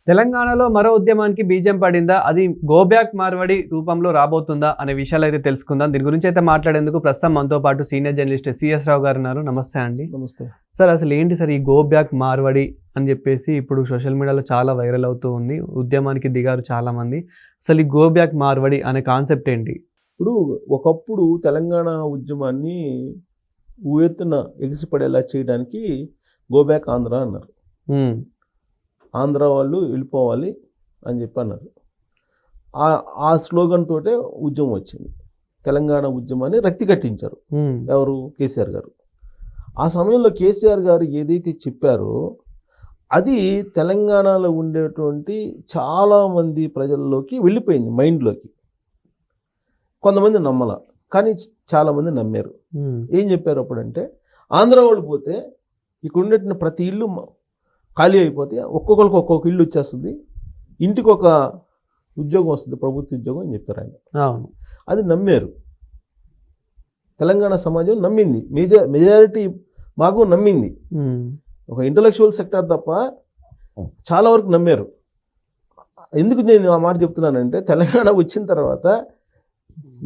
తెలంగాణలో మరో ఉద్యమానికి బీజం పడిందా? అది గో బ్యాక్ మార్వడి రూపంలో రాబోతుందా అనే విషయాలు అయితే తెలుసుకుందాం. దీని గురించి అయితే మాట్లాడేందుకు ప్రస్తుతం మనతో పాటు సీనియర్ జర్నలిస్ట్ సిఎస్ రావు గారు ఉన్నారు. నమస్తే అండి. నమస్తే సార్, అసలు ఏంటి సార్ ఈ గో బ్యాక్ మార్వడి అని చెప్పేసి ఇప్పుడు సోషల్ మీడియాలో చాలా వైరల్ అవుతూ ఉంది. ఉద్యమానికి దిగారు చాలా మంది. అసలు ఈ గో బ్యాక్ మార్వడి అనే కాన్సెప్ట్ ఏంటి? ఇప్పుడు ఒకప్పుడు తెలంగాణ ఉద్యమాన్ని ఊయెత్తున ఎగిసిపడేలా చేయడానికి గో బ్యాక్ ఆంధ్ర అన్నారు. ఆంధ్ర వాళ్ళు వెళ్ళిపోవాలి అని చెప్పి అన్నారు. ఆ స్లోగన్ తోటే ఉద్యమం వచ్చింది. తెలంగాణ ఉద్యమాన్ని రక్తి కట్టించారు. ఎవరు? కేసీఆర్ గారు. ఆ సమయంలో కేసీఆర్ గారు ఏదైతే చెప్పారో అది తెలంగాణలో ఉండేటువంటి చాలామంది ప్రజల్లోకి వెళ్ళిపోయింది, మైండ్లోకి. కొంతమంది నమ్మల, కానీ చాలామంది నమ్మారు. ఏం చెప్పారు అప్పుడంటే, ఆంధ్ర వాళ్ళు పోతే ఇక్కడ ఉండేటువంటి ప్రతి ఇల్లు ఖాళీ అయిపోతే ఒక్కొక్కరికి ఒక్కొక్క ఇల్లు వచ్చేస్తుంది, ఇంటికి ఒక ఉద్యోగం వస్తుంది, ప్రభుత్వ ఉద్యోగం అని చెప్పారు ఆయన. అది నమ్మారు. తెలంగాణ సమాజం నమ్మింది, మెజారిటీ భాగం నమ్మింది. ఒక ఇంటలెక్చువల్ సెక్టర్ తప్ప చాలా వరకు నమ్మారు. ఎందుకు నేను ఆ మాట చెప్తున్నానంటే, తెలంగాణ వచ్చిన తర్వాత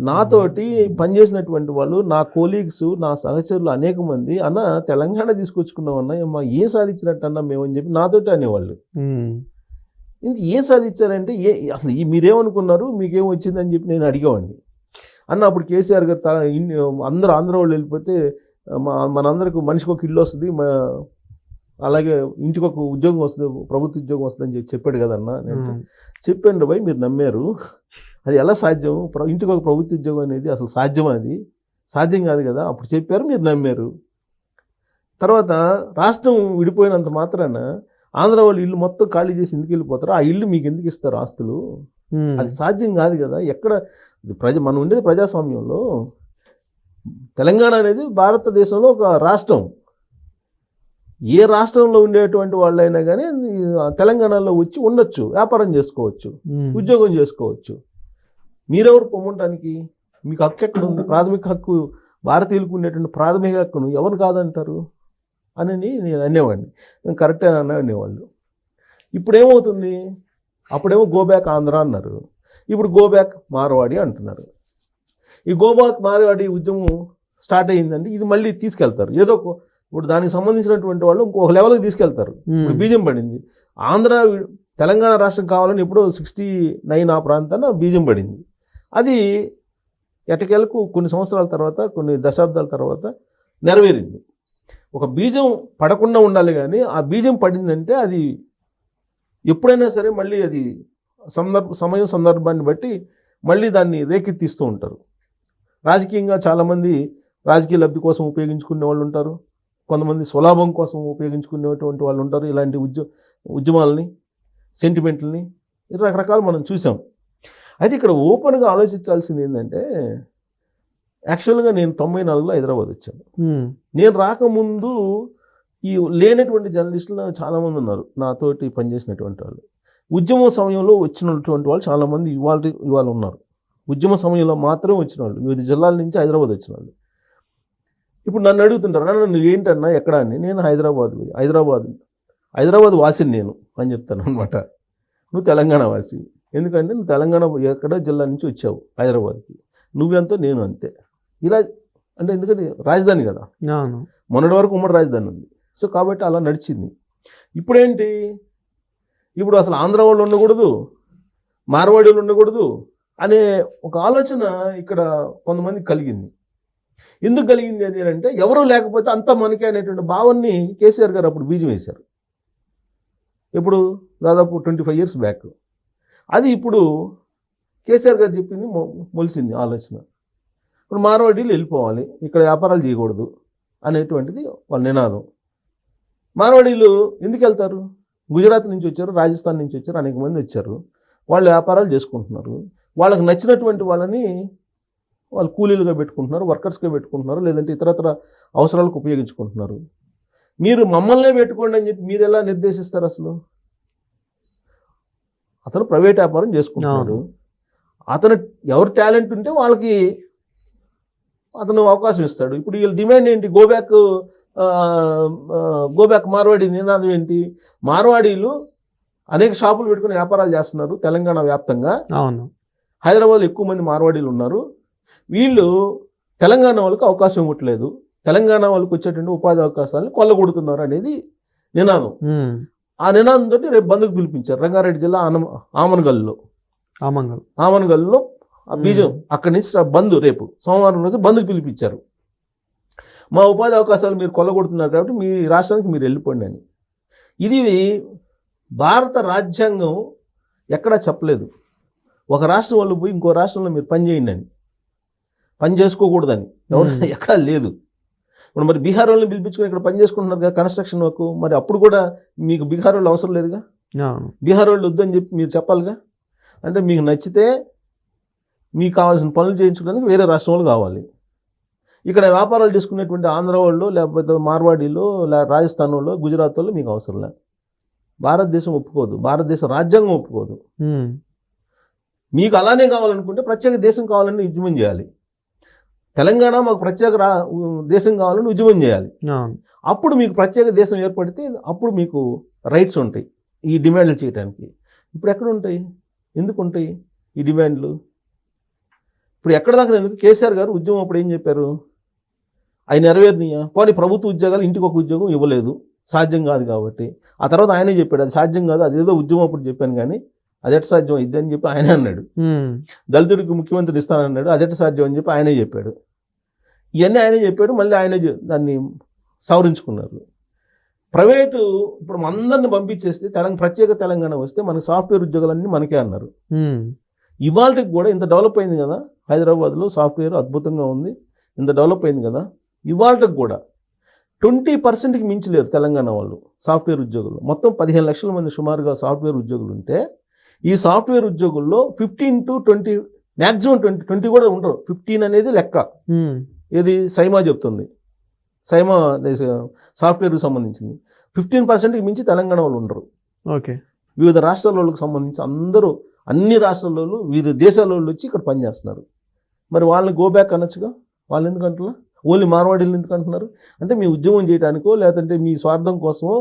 నాతోటి పనిచేసినటువంటి వాళ్ళు, నా కోలీగ్స్, నా సహచరులు అనేక మంది, అన్న తెలంగాణ తీసుకొచ్చుకున్నామన్నా, ఏం సాధించినట్టు అన్నా మేము అని చెప్పి నాతోటి అనేవాళ్ళు. ఏం సాధించారంటే, అసలు మీరేమనుకున్నారు, మీకేం వచ్చిందని చెప్పి నేను అడిగేవాడిని. అన్న అప్పుడు కేసీఆర్ గారు అందరూ ఆంధ్ర వాళ్ళు వెళ్ళిపోతే మనందరికి మనిషికి ఒక ఇల్లు వస్తుంది, అలాగే ఇంటికి ఒక ఉద్యోగం వస్తుంది, ప్రభుత్వ ఉద్యోగం వస్తుంది అని చెప్పాడు కదన్నా. చెప్పాను భయ్, మీరు నమ్మారు. అది ఎలా సాధ్యం? ఇంటికి ఒక ప్రభుత్వ ఉద్యోగం అనేది అసలు సాధ్యమా? అది సాధ్యం కాదు కదా. అప్పుడు చెప్పారు, మీరు నమ్మారు. తర్వాత రాష్ట్రం విడిపోయినంత మాత్రాన ఆంధ్ర వాళ్ళు ఇల్లు మొత్తం ఖాళీ చేసి ఎందుకు వెళ్ళిపోతారు? ఆ ఇల్లు మీకు ఎందుకు ఇస్తారు ఆస్తులు? అది సాధ్యం కాదు కదా. ఎక్కడ మనం ఉండేది ప్రజాస్వామ్యంలో. తెలంగాణ అనేది భారతదేశంలో ఒక రాష్ట్రం. ఏ రాష్ట్రంలో ఉండేటువంటి వాళ్ళైనా కానీ తెలంగాణలో వచ్చి ఉండొచ్చు, వ్యాపారం చేసుకోవచ్చు, ఉద్యోగం చేసుకోవచ్చు. మీరెవరు పొమ్మటానికి? మీకు హక్కు ఎక్కడ ఉంది? ప్రాథమిక హక్కు, భారతీయులకు ఉండేటువంటి ప్రాథమిక హక్కును ఎవరు కాదంటారు అని నేను అనేవాడిని. నేను కరెక్టే అనేవాళ్ళు. ఇప్పుడు ఏమవుతుంది? అప్పుడేమో గో బ్యాక్ ఆంధ్ర అన్నారు, ఇప్పుడు గో బ్యాక్ మార్వాడి అంటున్నారు. ఈ గో బ్యాక్ మార్వాడి ఉద్యమం స్టార్ట్ అయ్యిందండి. ఇది మళ్ళీ తీసుకెళ్తారు ఏదో ఇప్పుడు దానికి సంబంధించినటువంటి వాళ్ళు ఇంకొక లెవెల్కి తీసుకెళ్తారు. ఇప్పుడు బీజం పడింది. ఆంధ్ర తెలంగాణ రాష్ట్రం కావాలని ఎప్పుడో 69 ఆ ప్రాంతాన బీజం పడింది. అది ఎటకేలకు కొన్ని సంవత్సరాల తర్వాత, కొన్ని దశాబ్దాల తర్వాత నెరవేరింది. ఒక బీజం పడకుండా ఉండాలి, కానీ ఆ బీజం పడిందంటే అది ఎప్పుడైనా సరే మళ్ళీ అది సమయం సందర్భాన్ని బట్టి మళ్ళీ దాన్ని రేకెత్తిస్తూ ఉంటారు. రాజకీయంగా చాలామంది రాజకీయ లబ్ధి కోసం ఉపయోగించుకునే వాళ్ళు ఉంటారు, కొంతమంది స్వలాభం కోసం ఉపయోగించుకునేటువంటి వాళ్ళు ఉంటారు. ఇలాంటి ఉద్యమాలని, సెంటిమెంట్లని రకరకాలు మనం చూసాం. అయితే ఇక్కడ ఓపెన్గా ఆలోచించాల్సింది ఏంటంటే, యాక్చువల్గా నేను 94లో హైదరాబాద్ వచ్చాను. నేను రాకముందు ఈ లేనటువంటి జర్నలిస్టులు చాలామంది ఉన్నారు, నాతోటి పనిచేసినటువంటి వాళ్ళు. ఉద్యమ సమయంలో వచ్చినటువంటి వాళ్ళు చాలామంది ఇవాళ ఉన్నారు. ఉద్యమ సమయంలో మాత్రం వచ్చిన వాళ్ళు, వివిధ జిల్లాల నుంచి హైదరాబాద్ వచ్చిన వాళ్ళు. ఇప్పుడు నన్ను అడుగుతుంటారు, నువ్వు ఏంటన్నా ఎక్కడ అని. నేను హైదరాబాద్ వాసిని నేను అని చెప్తాను అనమాట. నువ్వు తెలంగాణ వాసి, ఎందుకంటే నువ్వు తెలంగాణ ఎక్కడ జిల్లా నుంచి వచ్చావు హైదరాబాద్కి, నువ్వెంతో నేను అంతే. ఇలా అంటే ఎందుకంటే రాజధాని కదా, మొన్నటి వరకు ఉమ్మడి రాజధాని ఉంది. సో కాబట్టి అలా నడిచింది. ఇప్పుడేంటి? ఇప్పుడు అసలు ఆంధ్ర వాళ్ళు ఉండకూడదు, మార్వాడి వాళ్ళు ఉండకూడదు అనే ఒక ఆలోచన ఇక్కడ కొంతమందికి కలిగింది. ఎందుకు కలిగింది అది అంటే, ఎవరూ లేకపోతే అంతా మనకే అనేటువంటి భావాన్ని కేసీఆర్ గారు అప్పుడు బీజం వేశారు. ఇప్పుడు దాదాపు 25 years బ్యాక్. అది ఇప్పుడు కేసీఆర్ గారు చెప్పింది మొలిసింది ఆలోచన. ఇప్పుడు మార్వాడీలు వెళ్ళిపోవాలి, ఇక్కడ వ్యాపారాలు చేయకూడదు అనేటువంటిది వాళ్ళ నినాదం. మార్వాడీలు ఎందుకు వెళ్తారు? గుజరాత్ నుంచి వచ్చారు, రాజస్థాన్ నుంచి వచ్చారు, అనేక మంది వచ్చారు. వాళ్ళు వ్యాపారాలు చేసుకుంటున్నారు. వాళ్ళకి నచ్చినటువంటి వాళ్ళని వాళ్ళు కూలీలుగా పెట్టుకుంటున్నారు, వర్కర్స్గా పెట్టుకుంటున్నారు, లేదంటే ఇతరత్ర అవసరాలకు ఉపయోగించుకుంటున్నారు. మీరు మమ్మల్నే పెట్టుకోండి అని చెప్పి మీరు ఎలా నిర్దేశిస్తారు? అసలు అతను ప్రైవేట్ వ్యాపారం చేసుకుంటున్నాడు. అతను ఎవరు టాలెంట్ ఉంటే వాళ్ళకి అతను అవకాశం ఇస్తాడు. ఇప్పుడు వీళ్ళ డిమాండ్ ఏంటి? గో బ్యాక్ మార్వాడి నినాదం ఏంటి? మార్వాడీలు అనేక షాపులు పెట్టుకుని వ్యాపారాలు చేస్తున్నారు తెలంగాణ వ్యాప్తంగా. అవును. హైదరాబాద్లో ఎక్కువ మంది మార్వాడీలు ఉన్నారు. వీళ్ళు తెలంగాణ వాళ్ళకి అవకాశం ఇవ్వట్లేదు, తెలంగాణ వాళ్ళకి వచ్చేటువంటి ఉపాధి అవకాశాలను కొల్లగొడుతున్నారు అనేది నినాదం. ఆ నినాదంతో రేపు బంద్కు పిలిపించారు రంగారెడ్డి జిల్లా ఆమన్గల్లో. ఆ బీజం అక్కడి నుంచి బంద్ రేపు సోమవారం రోజు బంద్కు పిలిపించారు. మా ఉపాధి అవకాశాలు మీరు కొల్లగొడుతున్నారు కాబట్టి మీ రాష్ట్రానికి మీరు వెళ్ళిపోండి అని. ఇది భారత రాజ్యాంగం ఎక్కడా చెప్పలేదు ఒక రాష్ట్రం వాళ్ళు పోయి ఇంకో రాష్ట్రంలో మీరు పని చేయండి అని, పని చేసుకోకూడదని ఎవరు ఎక్కడా లేదు. ఇప్పుడు మరి బీహార్ వాళ్ళని పిలిపించుకొని ఇక్కడ పని చేసుకుంటున్నారు కదా కన్స్ట్రక్షన్ వర్క్, మరి అప్పుడు కూడా మీకు బీహార్ వాళ్ళు అవసరం లేదుగా, బీహార్ వాళ్ళు వద్దని చెప్పి మీరు చెప్పాలిగా. అంటే మీకు నచ్చితే మీకు కావాల్సిన పనులు చేయించుకోవడానికి వేరే రాష్ట్రం వాళ్ళు కావాలి. ఇక్కడ వ్యాపారాలు చేసుకునేటువంటి ఆంధ్ర వాళ్ళు లేకపోతే మార్వాడీలో రాజస్థాన్ వాళ్ళు గుజరాత్ వాళ్ళు మీకు అవసరం లేదు. భారతదేశం ఒప్పుకోదు, భారతదేశ రాజ్యాంగం ఒప్పుకోదు. మీకు అలానే కావాలనుకుంటే ప్రత్యేక దేశం కావాలని ఉద్యమం చేయాలి. తెలంగాణ మాకు ప్రత్యేక దేశం కావాలని ఉద్యమం చేయాలి. అప్పుడు మీకు ప్రత్యేక దేశం ఏర్పడితే అప్పుడు మీకు రైట్స్ ఉంటాయి ఈ డిమాండ్లు చేయడానికి. ఇప్పుడు ఎక్కడ ఉంటాయి, ఎందుకు ఉంటాయి ఈ డిమాండ్లు? ఇప్పుడు ఎక్కడ దాకా ఎందుకు? కేసీఆర్ గారు ఉద్యమం అప్పుడు ఏం చెప్పారు, అవి నెరవేరినాయా? పోనీ ప్రభుత్వ ఉద్యోగాలు ఇంటికి ఒక ఉద్యోగం ఇవ్వలేదు, సాధ్యం కాదు కాబట్టి. ఆ తర్వాత ఆయనే చెప్పాడు అది సాధ్యం కాదు, అదేదో ఉద్యమం అప్పుడు చెప్పాను కానీ అదెట సాధ్యం ఇద్ది అని చెప్పి ఆయనే అన్నాడు. దళితుడికి ముఖ్యమంత్రి ఇస్తానన్నాడు, అదెట సాధ్యం అని చెప్పి ఆయనే చెప్పాడు. ఇవన్నీ ఆయనే చెప్పాడు, మళ్ళీ ఆయనే దాన్ని సవరించుకున్నారు. ప్రైవేటు ఇప్పుడు అందరిని పంపించేస్తే ప్రత్యేక తెలంగాణ వస్తే మనకి సాఫ్ట్వేర్ ఉద్యోగాలన్నీ మనకే అన్నారు. ఇవాళకి కూడా ఇంత డెవలప్ అయింది కదా, హైదరాబాద్లో సాఫ్ట్వేర్ అద్భుతంగా ఉంది, ఇంత డెవలప్ అయింది కదా, ఇవాళకి కూడా 20%కి మించలేరు తెలంగాణ వాళ్ళు సాఫ్ట్వేర్ ఉద్యోగులు. మొత్తం 15 లక్షల మంది సుమారుగా సాఫ్ట్వేర్ ఉద్యోగులు ఉంటే ఈ సాఫ్ట్వేర్ ఉద్యోగుల్లో 15 to 20 మ్యాక్సిమం 20 కూడా ఉండరు. 15 అనేది లెక్క. ఏది సైమా చెప్తుంది, సైమా సాఫ్ట్వేర్కి సంబంధించింది. 15%కి మించి తెలంగాణ వాళ్ళు ఉండరు. ఓకే. వివిధ రాష్ట్రాల వాళ్ళకి సంబంధించి అందరూ అన్ని రాష్ట్రాల వాళ్ళు వివిధ దేశాల వాళ్ళు వచ్చి ఇక్కడ పనిచేస్తున్నారు. మరి వాళ్ళని గో బ్యాక్ అనొచ్చుగా, వాళ్ళు ఎందుకు అంటున్నా? ఓన్లీ మార్వాడీలు ఎందుకు అంటున్నారు అంటే మీ ఉద్యమం చేయడానికో లేదంటే మీ స్వార్థం కోసమో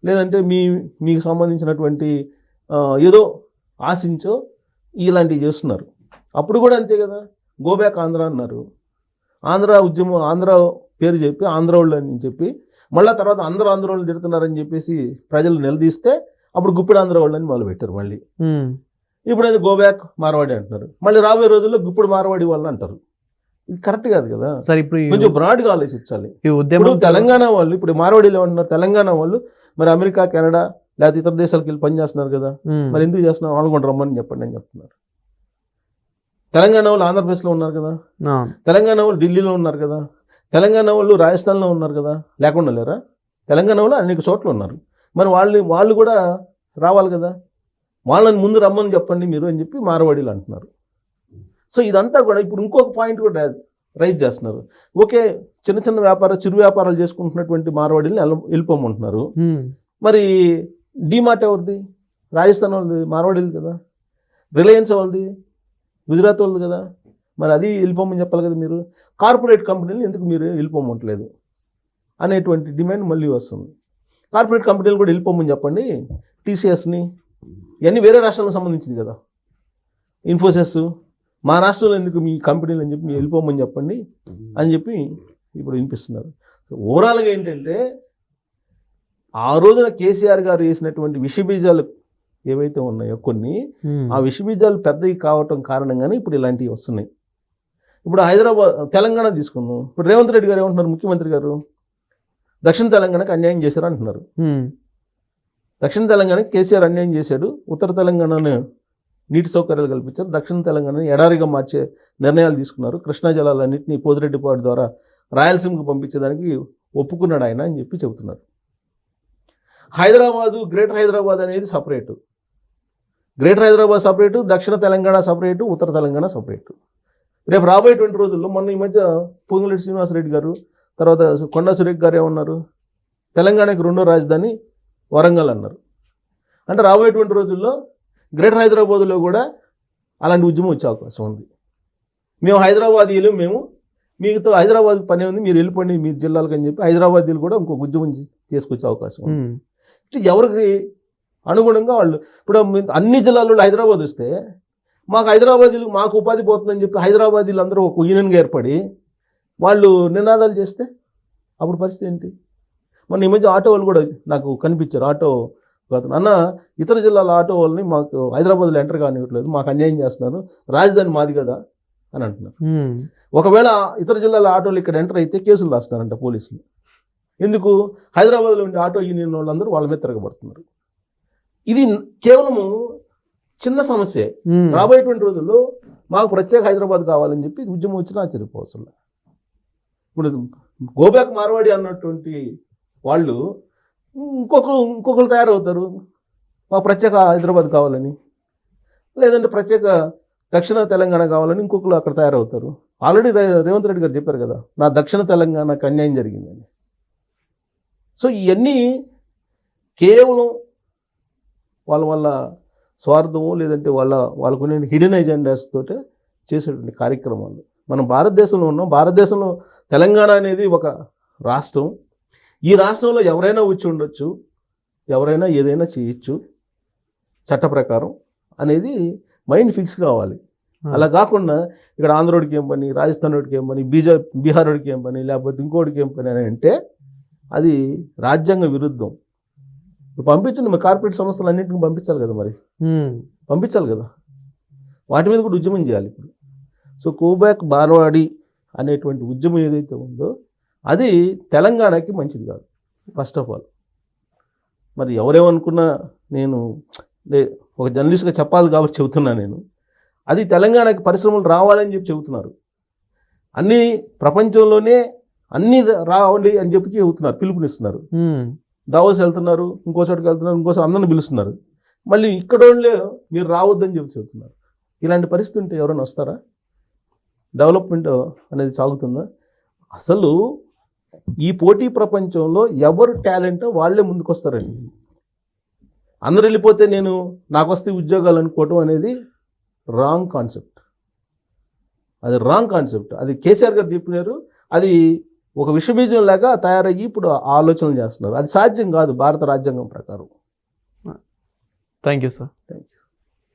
లేదంటే మీకు సంబంధించినటువంటి ఏదో ఆశించో ఇలాంటివి చేస్తున్నారు. అప్పుడు కూడా అంతే కదా, గో బ్యాక్ ఆంధ్ర అన్నారు. ఆంధ్ర ఉద్యమం, ఆంధ్ర పేరు చెప్పి ఆంధ్ర వాళ్ళు అని చెప్పి మళ్ళీ తర్వాత ఆంధ్ర వాళ్ళు తిడుతున్నారని చెప్పేసి ప్రజలు నిలదీస్తే అప్పుడు గుప్పిడి ఆంధ్ర వాళ్ళని మొదలు పెట్టారు. మళ్ళీ ఇప్పుడు అది గో బ్యాక్ మార్వాడి అంటున్నారు. మళ్ళీ రాబోయే రోజుల్లో గుప్పిడి మార్వాడి వాళ్ళు అంటారు. ఇది కరెక్ట్ కాదు కదా. సరే, ఇప్పుడు కొంచెం బ్రాడ్గా ఆలోచించాలి. ఇప్పుడు తెలంగాణ వాళ్ళు ఇప్పుడు మార్వాడీలు ఏమంటున్నారు, తెలంగాణ వాళ్ళు మరి అమెరికా, కెనడా లేకపోతే ఇతర దేశాలకు వెళ్ళి పని చేస్తున్నారు కదా, మరి ఎందుకు చేస్తున్నారు? వాళ్ళని కూడా రమ్మని చెప్పండి అని చెప్తున్నారు. తెలంగాణ వాళ్ళు ఆంధ్రప్రదేశ్లో ఉన్నారు కదా, తెలంగాణ వాళ్ళు ఢిల్లీలో ఉన్నారు కదా, తెలంగాణ వాళ్ళు రాజస్థాన్లో ఉన్నారు కదా, లేకుండా లేరా? తెలంగాణ వాళ్ళు అనేక చోట్ల ఉన్నారు. మరి వాళ్ళు కూడా రావాలి కదా, వాళ్ళని ముందు రమ్మని చెప్పండి మీరు అని చెప్పి మార్వాడీలు అంటున్నారు. సో ఇదంతా కూడా ఇప్పుడు ఇంకొక పాయింట్ కూడా రైజ్ చేస్తున్నారు. ఓకే, చిన్న చిన్న చిరు వ్యాపారాలు చేసుకుంటున్నటువంటి మార్వాడీని వెళ్ళిపోమంటున్నారు. మరి డీమార్ట్ ఎవరిది? రాజస్థాన్ వాళ్ళది, మార్వాడీలు కదా. రిలయన్స్ వాళ్ళది, గుజరాత్ వాళ్ళది కదా. మరి అది వెళ్ళిపోమని చెప్పాలి కదా మీరు. కార్పొరేట్ కంపెనీలు ఎందుకు మీరు వెళ్ళిపోమంటలేదు అనేటువంటి డిమాండ్ మళ్ళీ వస్తుంది. కార్పొరేట్ కంపెనీలు కూడా వెళ్ళిపోమని చెప్పండి. టీసీఎస్ని ఇవన్నీ వేరే రాష్ట్రాలకు సంబంధించింది కదా. ఇన్ఫోసిస్ మా రాష్ట్రంలో ఎందుకు మీ కంపెనీలు అని చెప్పి మీరు వెళ్ళిపోమని చెప్పండి అని చెప్పి ఇప్పుడు వినిపిస్తున్నారు. ఓవరాల్గా ఏంటంటే ఆ రోజున కేసీఆర్ గారు వేసినటువంటి విషబీజాలు ఏవైతే ఉన్నాయో కొన్ని, ఆ విషబీజాలు పెద్దవి కావటం కారణంగానే ఇప్పుడు ఇలాంటివి వస్తున్నాయి. ఇప్పుడు తెలంగాణ తీసుకుందాం. ఇప్పుడు రేవంత్ రెడ్డి గారు ఏమంటున్నారు, ముఖ్యమంత్రి గారు దక్షిణ తెలంగాణకి అన్యాయం చేశారు అంటున్నారు. దక్షిణ తెలంగాణకి కేసీఆర్ అన్యాయం చేశాడు, ఉత్తర తెలంగాణను నీటి సౌకర్యాలు కల్పించారు, దక్షిణ తెలంగాణని ఎడారిగా మార్చే నిర్ణయాలు తీసుకున్నారు, కృష్ణా జలాలన్నింటినీ పోతిరెడ్డిపాడు ద్వారా రాయలసీమకు పంపించేదానికి ఒప్పుకున్నాడు ఆయన అని చెప్పి చెబుతున్నారు. హైదరాబాదు, గ్రేటర్ హైదరాబాద్ అనేది సపరేటు, గ్రేటర్ హైదరాబాద్ సపరేటు, దక్షిణ తెలంగాణ సపరేటు, ఉత్తర తెలంగాణ సపరేటు. రేపు రాబోయేటువంటి రోజుల్లో మొన్న ఈ మధ్య పొంగులేటి శ్రీనివాసరెడ్డి గారు, తర్వాత కొండా సురేఖ్ గారు ఏమన్నారు, తెలంగాణకి రెండో రాజధాని వరంగల్ అన్నారు. అంటే రాబోయేటువంటి రోజుల్లో గ్రేటర్ హైదరాబాద్లో కూడా అలాంటి ఉద్యమం వచ్చే అవకాశం ఉంది. మేము హైదరాబాదీలు, మేము మీతో హైదరాబాద్ పని ఉంది, మీరు వెళ్ళిపోండి మీ జిల్లాలకు అని చెప్పి హైదరాబాదీలు కూడా ఇంకొక ఉద్యమం తీసుకొచ్చే అవకాశం ఉంది. ఎవరికి అనుగుణంగా వాళ్ళు ఇప్పుడు అన్ని జిల్లాల్లో హైదరాబాద్ వస్తే మాకు ఉపాధి పోతుందని చెప్పి హైదరాబాదీలు అందరూ ఒక యూనియన్గా ఏర్పడి వాళ్ళు నినాదాలు చేస్తే అప్పుడు పరిస్థితి ఏంటి? మొన్న ఈ మధ్య ఆటో వాళ్ళు కూడా నాకు కనిపించారు. ఆటో అన్న ఇతర జిల్లాల ఆటో వాళ్ళని మాకు హైదరాబాద్లో ఎంటర్ కానివ్వట్లేదు, మాకు అన్యాయం చేస్తున్నారు, రాజధాని మాది కదా అని అంటున్నారు. ఒకవేళ ఇతర జిల్లాల ఆటోలు ఇక్కడ ఎంటర్ అయితే కేసులు రాస్తున్నారంట పోలీసులు. ఎందుకు? హైదరాబాద్లో ఉండే ఆటో యూనియన్ వాళ్ళందరూ వాళ్ళ మీద తిరగబడుతున్నారు. ఇది కేవలము చిన్న సమస్యే. రాబోయేటువంటి రోజుల్లో మాకు ప్రత్యేక హైదరాబాద్ కావాలని చెప్పి ఉద్యమం వచ్చినా ఆశ్చర్యపోవసలు. ఇప్పుడు గోబ్యాక్ మార్వాడి అన్నటువంటి వాళ్ళు ఇంకొకరు తయారవుతారు, మాకు ప్రత్యేక హైదరాబాద్ కావాలని, లేదంటే ప్రత్యేక దక్షిణ తెలంగాణ కావాలని ఇంకొకరు అక్కడ తయారవుతారు. ఆల్రెడీ రేవంత్ రెడ్డి గారు చెప్పారు కదా, నా దక్షిణ తెలంగాణకు అన్యాయం జరిగిందని. సో ఇవన్నీ కేవలం వాళ్ళ స్వార్థము, లేదంటే వాళ్ళకున్న హిడెన్ ఎజెండాస్ తోటే చేసేటువంటి కార్యక్రమాలు. మనం భారతదేశంలో ఉన్నాం. భారతదేశంలో తెలంగాణ అనేది ఒక రాష్ట్రం. ఈ రాష్ట్రంలో ఎవరైనా వచ్చి ఉండొచ్చు, ఎవరైనా ఏదైనా చేయొచ్చు చట్ట ప్రకారం అనేది మైండ్ ఫిక్స్ కావాలి. అలా కాకుండా ఇక్కడ ఆంధ్రోడికి ఏం పని, రాజస్థాన్కి ఏం పని, బీహారోడికి ఏం పని, లేకపోతే ఇంకోటికి ఏం పని అని అంటే అది రాజ్యాంగ విరుద్ధం. ఇప్పుడు పంపించండి, మరి కార్పొరేట్ సంస్థలు అన్నింటిని పంపించాలి కదా, మరి పంపించాలి కదా, వాటి మీద కూడా ఉద్యమం చేయాలి ఇప్పుడు. సో గోబ్యాక్ మార్వాడి అనేటువంటి ఉద్యమం ఏదైతే ఉందో అది తెలంగాణకి మంచిది కాదు ఫస్ట్ ఆఫ్ ఆల్. మరి ఎవరేమనుకున్నా నేను ఒక జర్నలిస్ట్గా చెప్పాలి కాబట్టి చెబుతున్నా నేను. అది తెలంగాణకి పరిశ్రమలు రావాలని చెప్పి చెబుతున్నారు. అన్ని ప్రపంచంలోనే అన్నీ రావాలి అని చెప్పి చెబుతున్నారు, పిలుపునిస్తున్నారు. దావోస్ వెళ్తున్నారు, ఇంకో చోటుకి వెళ్తున్నారు, ఇంకోసారి అందరిని పిలుస్తున్నారు. మళ్ళీ ఇక్కడ మీరు రావద్దని చెప్పి చెబుతున్నారు. ఇలాంటి పరిస్థితి ఉంటే ఎవరైనా వస్తారా? డెవలప్మెంట్ అనేది సాగుతుందా? అసలు ఈ పోటీ ప్రపంచంలో ఎవరు టాలెంటో వాళ్ళే ముందుకు వస్తారండి. అందరు వెళ్ళిపోతే నాకు వస్తే ఉద్యోగాలు అనుకోవటం అనేది రాంగ్ కాన్సెప్ట్. అది రాంగ్ కాన్సెప్ట్. అది కేసీఆర్ గారు చెప్పినారు. అది ఒక విషబీజం లాగా తయారయ్యి ఇప్పుడు ఆలోచనలు చేస్తున్నారు. అది సాధ్యం కాదు భారత రాజ్యాంగం ప్రకారం. Thank you sir. Thank you.